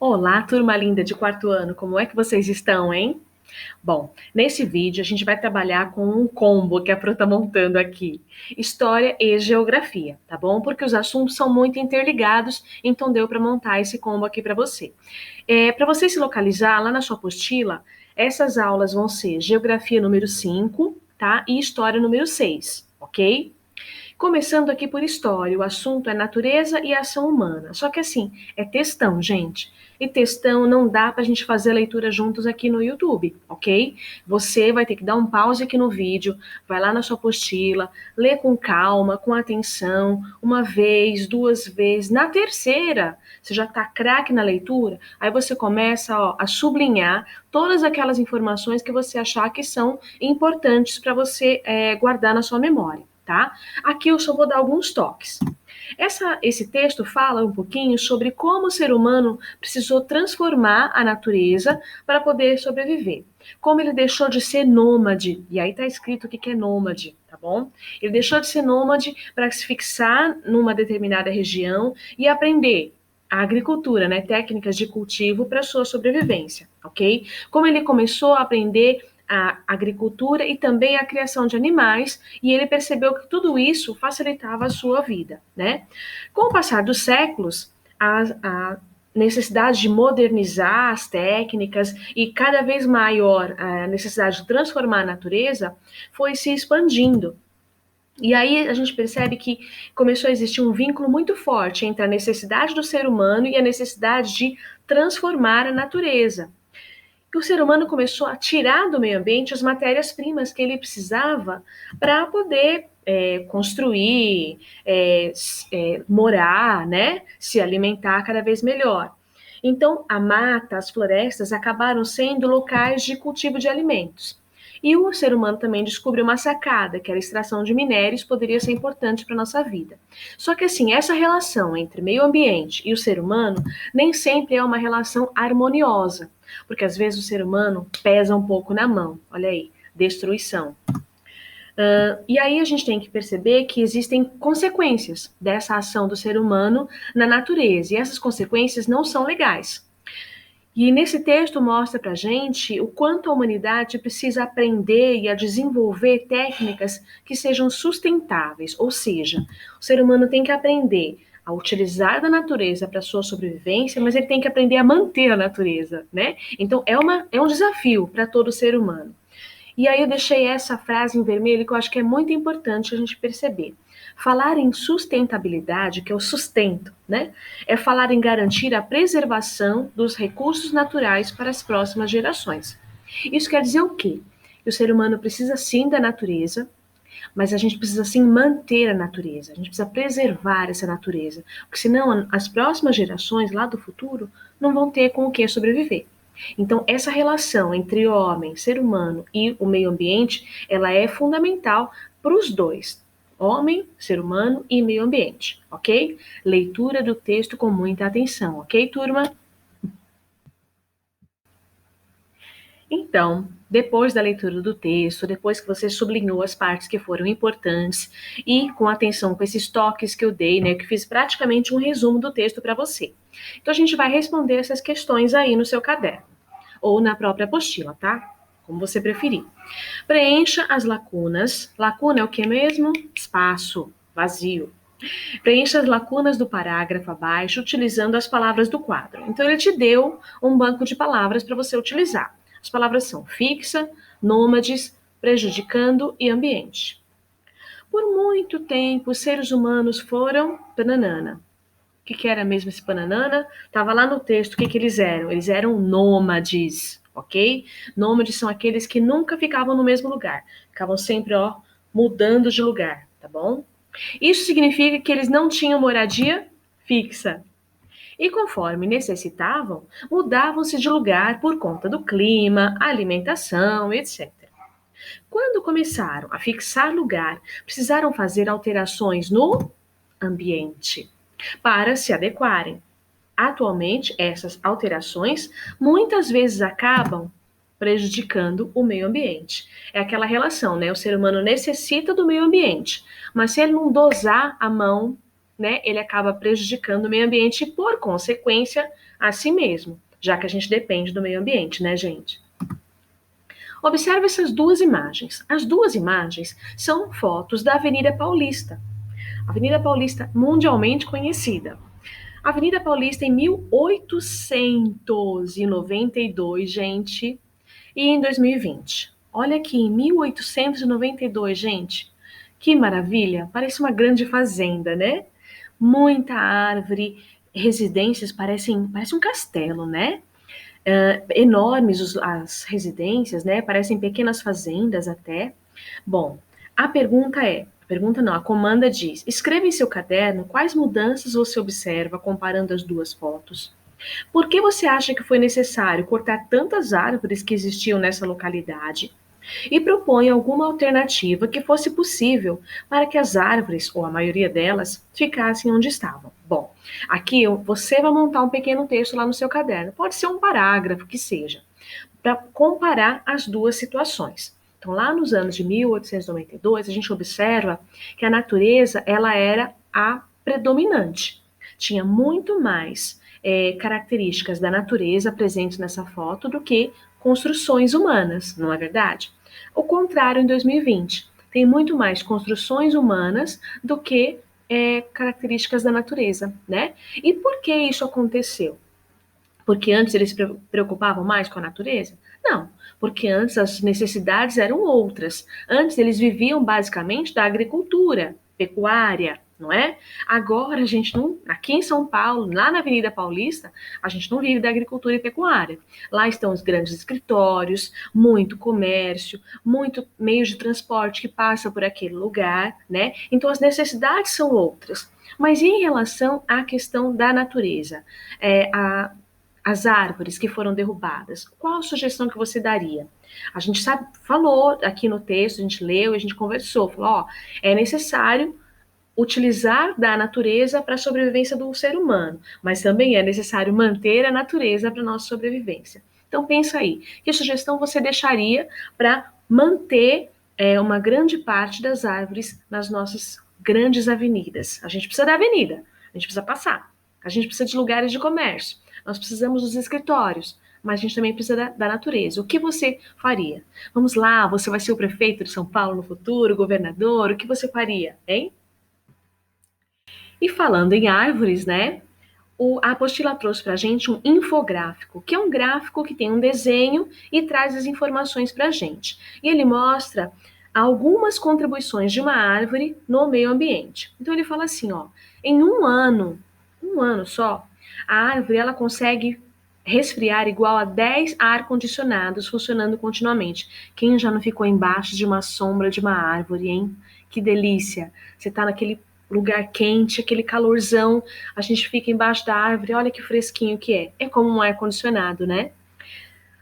Olá, turma linda de quarto ano, como é que vocês estão, hein? Bom, nesse vídeo a gente vai trabalhar com um combo que a Pro tá montando aqui, História e Geografia, tá bom? Porque os assuntos são muito interligados, então deu para montar esse combo aqui para você. Para você se localizar lá na sua apostila, essas aulas vão ser Geografia número 5, tá? E História número 6, ok? Começando aqui por história, o assunto é natureza e ação humana. Só que assim, é textão, gente. E textão não dá para a gente fazer a leitura juntos aqui no YouTube, ok? Você vai ter que dar um pause aqui no vídeo, vai lá na sua apostila, lê com calma, com atenção, uma vez, duas vezes. Na terceira, você já está craque na leitura, aí você começa a sublinhar todas aquelas informações que você achar que são importantes para você guardar na sua memória, tá? Aqui eu só vou dar alguns toques. Esse texto fala um pouquinho sobre como o ser humano precisou transformar a natureza para poder sobreviver. Como ele deixou de ser nômade, e aí está escrito o que é nômade, tá bom? Ele deixou de ser nômade para se fixar numa determinada região e aprender a agricultura, né, técnicas de cultivo para sua sobrevivência, ok? Como ele começou a aprender a agricultura e também a criação de animais, e ele percebeu que tudo isso facilitava a sua vida, né? Com o passar dos séculos, a necessidade de modernizar as técnicas e cada vez maior a necessidade de transformar a natureza foi se expandindo. E aí a gente percebe que começou a existir um vínculo muito forte entre a necessidade do ser humano e a necessidade de transformar a natureza. E o ser humano começou a tirar do meio ambiente as matérias-primas que ele precisava para poder construir, morar, né? Se alimentar cada vez melhor. Então, a mata, as florestas acabaram sendo locais de cultivo de alimentos. E o ser humano também descobriu uma sacada, que era a extração de minérios poderia ser importante para a nossa vida. Só que assim, essa relação entre meio ambiente e o ser humano nem sempre é uma relação harmoniosa, porque às vezes o ser humano pesa um pouco na mão. Olha aí, destruição. E aí a gente tem que perceber que existem consequências dessa ação do ser humano na natureza, e essas consequências não são legais. E nesse texto mostra para a gente o quanto a humanidade precisa aprender e a desenvolver técnicas que sejam sustentáveis, ou seja, o ser humano tem que aprender a utilizar da natureza para sua sobrevivência, mas ele tem que aprender a manter a natureza, né? Então é um desafio para todo ser humano. E aí eu deixei essa frase em vermelho que eu acho que é muito importante a gente perceber. Falar em sustentabilidade, que é o sustento, né? É falar em garantir a preservação dos recursos naturais para as próximas gerações. Isso quer dizer o quê? Que o ser humano precisa sim da natureza, mas a gente precisa sim manter a natureza, a gente precisa preservar essa natureza, porque senão as próximas gerações lá do futuro não vão ter com o que sobreviver. Então, essa relação entre homem, ser humano e o meio ambiente, ela é fundamental para os dois. Homem, ser humano e meio ambiente, ok? Leitura do texto com muita atenção, ok, turma? Então, depois da leitura do texto, depois que você sublinhou as partes que foram importantes e com atenção com esses toques que eu dei, né, que fiz praticamente um resumo do texto para você. Então a gente vai responder essas questões aí no seu caderno ou na própria apostila, tá? Como você preferir. Preencha as lacunas. Lacuna é o que mesmo? Espaço, vazio. Preencha as lacunas do parágrafo abaixo utilizando as palavras do quadro. Então ele te deu um banco de palavras para você utilizar. As palavras são fixa, nômades, prejudicando e ambiente. Por muito tempo, os seres humanos foram pananana. O que era mesmo esse pananana? Estava lá no texto o que eles eram. Eles eram nômades, ok? Nômades são aqueles que nunca ficavam no mesmo lugar. Ficavam sempre, mudando de lugar, tá bom? Isso significa que eles não tinham moradia fixa. E conforme necessitavam, mudavam-se de lugar por conta do clima, alimentação, etc. Quando começaram a fixar lugar, precisaram fazer alterações no ambiente para se adequarem. Atualmente, essas alterações muitas vezes acabam prejudicando o meio ambiente. É aquela relação, né? O ser humano necessita do meio ambiente, mas se ele não dosar a mão, né, ele acaba prejudicando o meio ambiente e, por consequência, a si mesmo, já que a gente depende do meio ambiente, né, gente? Observe essas duas imagens. As duas imagens são fotos da Avenida Paulista. Avenida Paulista mundialmente conhecida. Avenida Paulista em 1892, gente, e em 2020. Olha aqui, em 1892, gente. Que maravilha! Parece uma grande fazenda, né? Muita árvore, residências, parece um castelo, né? Enormes as residências, né? Parecem pequenas fazendas até. Bom, a pergunta não, a comanda diz: escreva em seu caderno quais mudanças você observa comparando as duas fotos. Por que você acha que foi necessário cortar tantas árvores que existiam nessa localidade? E propõe alguma alternativa que fosse possível para que as árvores, ou a maioria delas, ficassem onde estavam. Bom, aqui você vai montar um pequeno texto lá no seu caderno, pode ser um parágrafo que seja, para comparar as duas situações. Então, lá nos anos de 1892, a gente observa que a natureza ela era a predominante. Tinha muito mais características da natureza presentes nessa foto do que construções humanas, não é verdade? O contrário em 2020. Tem muito mais construções humanas do que características da natureza, né? E por que isso aconteceu? Porque antes eles se preocupavam mais com a natureza? Não, porque antes as necessidades eram outras. Antes eles viviam basicamente da agricultura, pecuária, não é? Agora a gente não, aqui em São Paulo, lá na Avenida Paulista, a gente não vive da agricultura e pecuária. Lá estão os grandes escritórios, muito comércio, muito meio de transporte que passa por aquele lugar, né? Então as necessidades são outras. Mas em relação à questão da natureza, as árvores que foram derrubadas, qual a sugestão que você daria? A gente sabe, falou aqui no texto, a gente leu, a gente conversou, falou, ó, é necessário utilizar da natureza para a sobrevivência do ser humano, mas também é necessário manter a natureza para a nossa sobrevivência. Então pensa aí, que sugestão você deixaria para manter uma grande parte das árvores nas nossas grandes avenidas? A gente precisa da avenida, a gente precisa passar, a gente precisa de lugares de comércio, nós precisamos dos escritórios, mas a gente também precisa da natureza. O que você faria? Vamos lá, você vai ser o prefeito de São Paulo no futuro, governador, o que você faria, hein? E falando em árvores, né? A apostila trouxe para a gente um infográfico, que é um gráfico que tem um desenho e traz as informações para a gente. E ele mostra algumas contribuições de uma árvore no meio ambiente. Então ele fala assim, ó, em um ano só, a árvore ela consegue resfriar igual a 10 ar-condicionados funcionando continuamente. Quem já não ficou embaixo de uma sombra de uma árvore, hein? Que delícia! Você está naquele lugar quente, aquele calorzão, a gente fica embaixo da árvore, olha que fresquinho que é. É como um ar-condicionado, né?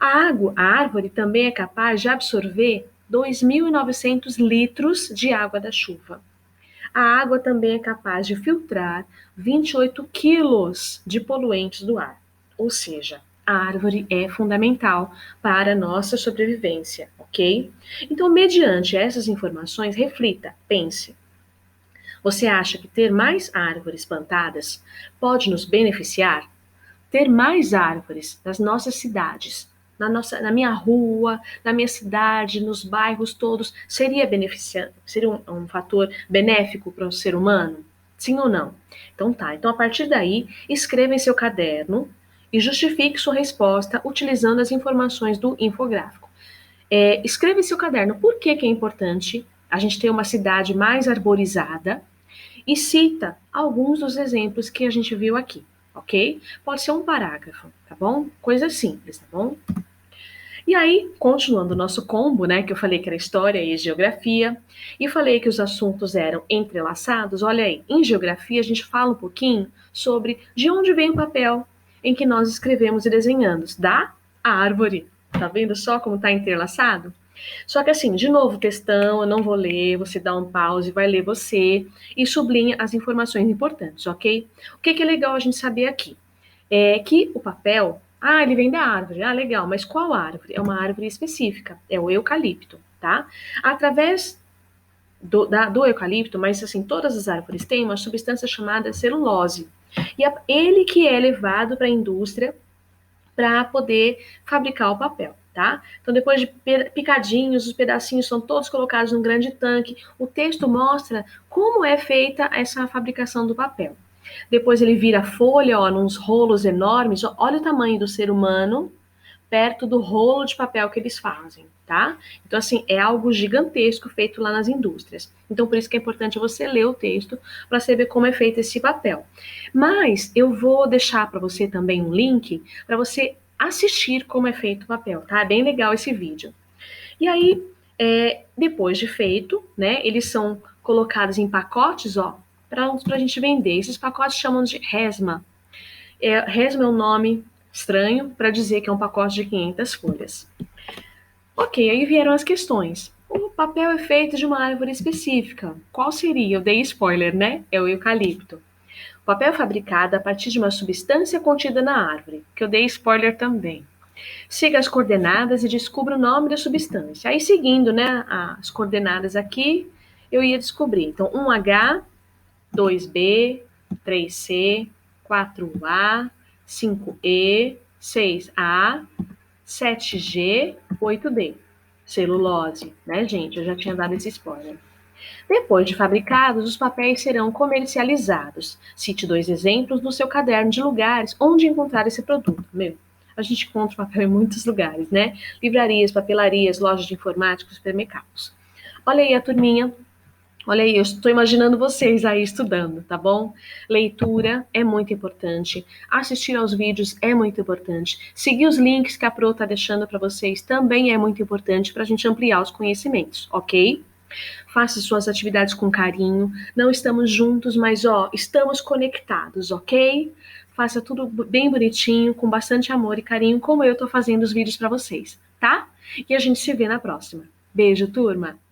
A árvore também é capaz de absorver 2.900 litros de água da chuva. A água também é capaz de filtrar 28 quilos de poluentes do ar. Ou seja, a árvore é fundamental para a nossa sobrevivência, ok? Então, mediante essas informações, reflita, pense. Você acha que ter mais árvores plantadas pode nos beneficiar? Ter mais árvores nas nossas cidades, na minha rua, na minha cidade, nos bairros todos, seria beneficiante, seria um fator benéfico para o ser humano? Sim ou não? Então tá, então a partir daí, escreva em seu caderno e justifique sua resposta utilizando as informações do infográfico. Escreva em seu caderno por que é importante a gente ter uma cidade mais arborizada, e cita alguns dos exemplos que a gente viu aqui, ok? Pode ser um parágrafo, tá bom? Coisa simples, tá bom? E aí, continuando o nosso combo, né, que eu falei que era história e geografia, e falei que os assuntos eram entrelaçados, olha aí, em geografia a gente fala um pouquinho sobre de onde vem o papel em que nós escrevemos e desenhamos, da árvore. Tá vendo só como tá entrelaçado? Só que assim, de novo, questão, eu não vou ler, você dá um pause, vai ler você e sublinha as informações importantes, ok? O que é legal a gente saber aqui? É que o papel, ele vem da árvore, legal, mas qual árvore? É uma árvore específica, é o eucalipto, tá? Através do eucalipto, mas assim, todas as árvores têm uma substância chamada celulose. E ele que é levado para a indústria para poder fabricar o papel, tá? Então, depois de picadinhos, os pedacinhos são todos colocados num grande tanque. O texto mostra como é feita essa fabricação do papel. Depois ele vira folha, ó, nos rolos enormes. Olha o tamanho do ser humano perto do rolo de papel que eles fazem, tá? Então, assim, é algo gigantesco feito lá nas indústrias. Então, por isso que é importante você ler o texto para saber como é feito esse papel. Mas eu vou deixar para você também um link para você assistir como é feito o papel, tá? É bem legal esse vídeo. E aí, depois de feito, né, eles são colocados em pacotes, ó, para a gente vender. Esses pacotes chamam de resma. Resma é um nome estranho para dizer que é um pacote de 500 folhas. Ok, aí vieram as questões. O papel é feito de uma árvore específica. Qual seria? Eu dei spoiler, né? É o eucalipto. O papel é fabricado a partir de uma substância contida na árvore, que eu dei spoiler também. Siga as coordenadas e descubra o nome da substância. Aí, seguindo, né, as coordenadas aqui, eu ia descobrir. Então, 1H, 2B, 3C, 4A, 5E, 6A, 7G, 8D. Celulose, né, gente? Eu já tinha dado esse spoiler. Depois de fabricados, os papéis serão comercializados. Cite 2 exemplos no seu caderno de lugares onde encontrar esse produto. Meu, a gente encontra papel em muitos lugares, né? Livrarias, papelarias, lojas de informática, supermercados. Olha aí a turminha. Olha aí, eu estou imaginando vocês aí estudando, tá bom? Leitura é muito importante. Assistir aos vídeos é muito importante. Seguir os links que a Pro está deixando para vocês também é muito importante para a gente ampliar os conhecimentos, ok? Faça suas atividades com carinho. Não estamos juntos, mas ó, estamos conectados, ok? Faça tudo bem bonitinho, com bastante amor e carinho, como eu tô fazendo os vídeos para vocês, tá? E a gente se vê na próxima. Beijo, turma!